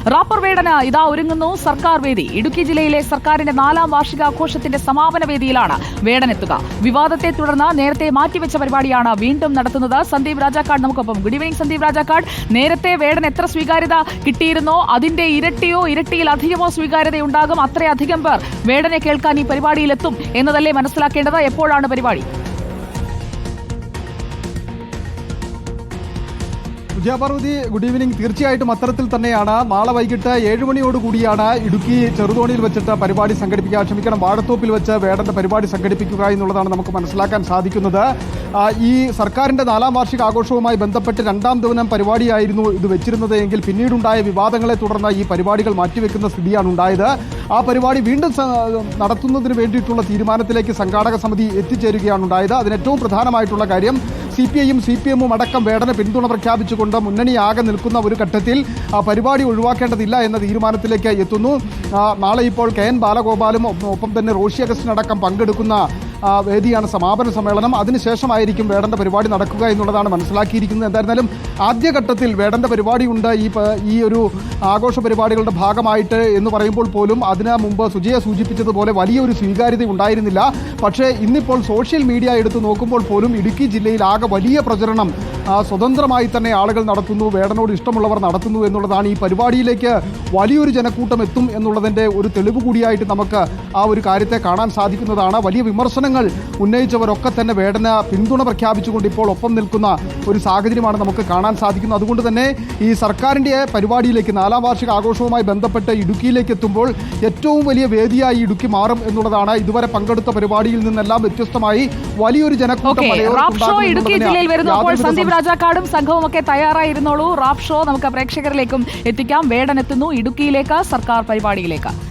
Wrapper വേടന് ഇതാ ഒരുങ്ങുന്നു സർക്കാർ വേദി. ഇടുക്കി ജില്ലയിലെ സർക്കാരിന്റെ 4ാം വാർഷികാഘോഷത്തിന്റെ സമാപന വേദിയിലാണ് വേടനെത്തുക. വിവാദത്തെ തുടർന്ന് നേരത്തെ മാറ്റിവെച്ച പരിപാടിയാണ് വീണ്ടും നടത്തുന്നത്. സന്ദീപ് രാജാക്കാട് നമുക്കൊപ്പം. Good evening Sandeep Rajakkad. നേരത്തെ വേടൻ എത്ര സ്വീകാര്യത കിട്ടിയിരുന്നോ അതിന്റെ ഇരട്ടിയോ ഇരട്ടിയിലധികമോ സ്വീകാര്യത ഉണ്ടാകും. അത്രയധികം പേർ വേടനെ കേൾക്കാൻ ഈ പരിപാടിയിലെത്തും എന്നതല്ലേ മനസ്സിലാക്കേണ്ടത്. എപ്പോഴാണ് പരിപാടി? വിജയപാർവതി, ഗുഡ് ഈവനിംഗ്. തീർച്ചയായിട്ടും അത്തരത്തിൽ തന്നെയാണ്. നാളെ വൈകിട്ട് 7 മണിയോടുകൂടിയാണ് ഇടുക്കി ചെറുതോണിയിൽ വെച്ചിട്ട് പരിപാടി സംഘടിപ്പിക്കുക. വാഴത്തോപ്പിൽ വെച്ച് വേടന്റെ പരിപാടി സംഘടിപ്പിക്കുക എന്നുള്ളതാണ് നമുക്ക് മനസ്സിലാക്കാൻ സാധിക്കുന്നത്. ഈ സർക്കാരിന്റെ 4ാം വാർഷിക ആഘോഷവുമായി ബന്ധപ്പെട്ട് 2ാം ദിനം പരിപാടിയായിരുന്നു ഇത് വെച്ചിരുന്നത് എങ്കിൽ പിന്നീടുണ്ടായ വിവാദങ്ങളെ തുടർന്ന് ഈ പരിപാടികൾ മാറ്റിവെക്കുന്ന സ്ഥിതിയാണ് ഉണ്ടായത്. ആ പരിപാടി വീണ്ടും നടത്തുന്നതിന് വേണ്ടിയിട്ടുള്ള തീരുമാനത്തിലേക്ക് സംഘാടക സമിതി എത്തിച്ചേരുകയാണ് ഉണ്ടായത്. അതിന് ഏറ്റവും പ്രധാനമായിട്ടുള്ള കാര്യം CPIയും CPMും അടക്കം വേടന് പിന്തുണ പ്രഖ്യാപിച്ചുകൊണ്ട് മുന്നണിയാകെ നിൽക്കുന്ന ഒരു ഘട്ടത്തിൽ പരിപാടി ഒഴിവാക്കേണ്ടതില്ല എന്ന തീരുമാനത്തിലേക്ക് എത്തുന്നു. നാളെ ഇപ്പോൾ KN ബാലഗോപാലും ഒപ്പം തന്നെ റോഷി അഗസ്റ്റിനടക്കം പങ്കെടുക്കുന്ന വേദിയാണ് സമാപന സമ്മേളനം. അതിനുശേഷമായിരിക്കും വേടന്റെ പരിപാടി നടക്കുക എന്നുള്ളതാണ് മനസ്സിലാക്കിയിരിക്കുന്നത്. എന്തായിരുന്നാലും ആദ്യഘട്ടത്തിൽ വേടന്റെ പരിപാടിയുണ്ട് ഈ ഒരു ആഘോഷ പരിപാടികളുടെ ഭാഗമായിട്ട് എന്ന് പറയുമ്പോൾ പോലും അതിന് മുമ്പ് സുജയ സൂചിപ്പിച്ചതുപോലെ വലിയൊരു സ്വീകാര്യത ഉണ്ടായിരുന്നില്ല. പക്ഷേ ഇന്നിപ്പോൾ സോഷ്യൽ മീഡിയ എടുത്ത് നോക്കുമ്പോൾ പോലും ഇടുക്കി ജില്ലയിൽ ആകെ വലിയ പ്രചരണം സ്വതന്ത്രമായി തന്നെ ആളുകൾ നടത്തുന്നു, വേടനോട് ഇഷ്ടമുള്ളവർ നടത്തുന്നു എന്നുള്ളതാണ്. ഈ പരിപാടിയിലേക്ക് വലിയൊരു ജനക്കൂട്ടം എത്തും എന്നുള്ളതിൻ്റെ ഒരു തെളിവ് കൂടിയായിട്ട് നമുക്ക് ആ ഒരു കാര്യത്തെ കാണാൻ സാധിക്കുന്നതാണ്. വലിയ വിമർശനങ്ങൾ ഉന്നയിച്ചവരൊക്കെ തന്നെ വേടന് പിന്തുണ പ്രഖ്യാപിച്ചുകൊണ്ട് ഇപ്പോൾ ഒപ്പം നിൽക്കുന്ന ഒരു സാഹചര്യമാണ് നമുക്ക് കാണാൻ സാധിക്കുന്നത്. അതുകൊണ്ട് തന്നെ ഈ സർക്കാരിൻ്റെ പരിപാടിയിലേക്ക് 4ാം വാർഷിക ആഘോഷവുമായി ബന്ധപ്പെട്ട് ഇടുക്കിയിലേക്ക് എത്തുമ്പോൾ ഏറ്റവും വലിയ വേദിയായി ഇടുക്കി മാറും എന്നുള്ളതാണ്. ഇതുവരെ പങ്കെടുത്ത പരിപാടിയിൽ നിന്നെല്ലാം വ്യത്യസ്തമായി വലിയൊരു ജനക്കൂട്ടം സന്ദീപ് രാജാക്കാടും സംഘവും ഒക്കെ തയ്യാറായിരുന്നോളൂ. റാപ്പ് ഷോ നമുക്ക് പ്രേക്ഷകരിലേക്കും എത്തിക്കാം. വേടനെത്തുന്നു ഇടുക്കിയിലേക്ക് സർക്കാർ പരിപാടിയിലേക്ക്.